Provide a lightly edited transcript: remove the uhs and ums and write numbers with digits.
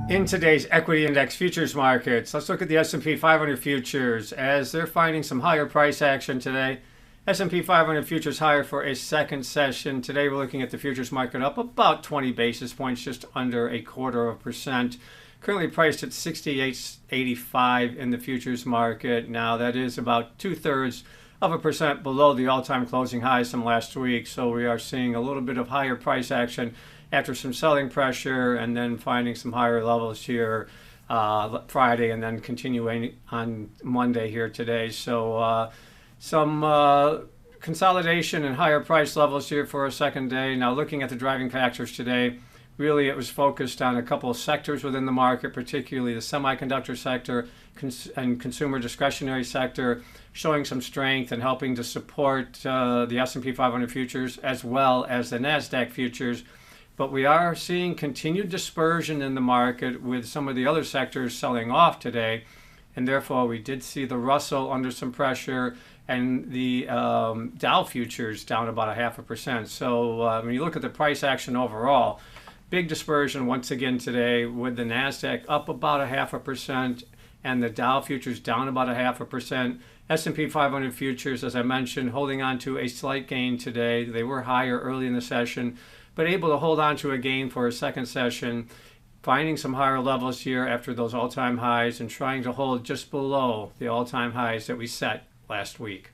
In today's equity index futures markets, let's look at the S&P 500 futures as they're finding some higher price action today. S&P 500 futures higher for a second session. Today we're looking at the futures market up about 20 basis points, just under 0.25%. Currently priced at 68.85 in the futures market. Now that is about 0.2% below the all-time closing highs from last week. So we are seeing a little bit of higher price action after some selling pressure and then finding some higher levels here Friday and then continuing on Monday here today. So some consolidation and higher price levels here for a second day. Now looking at the driving factors today, really it was focused on a couple of sectors within the market, particularly the semiconductor sector and consumer discretionary sector, showing some strength and helping to support the S&P 500 futures as well as the Nasdaq futures. But we are seeing continued dispersion in the market with some of the other sectors selling off today. And therefore, we did see the Russell under some pressure and the Dow futures down about 0.5%. So when you look at the price action overall, big dispersion once again today with the Nasdaq up about 0.5% and the Dow futures down about 0.5%. S&P 500 futures, as I mentioned, holding on to a slight gain today. They were higher early in the session, but able to hold on to a gain for a second session, finding some higher levels here after those all-time highs and trying to hold just below the all-time highs that we set last week.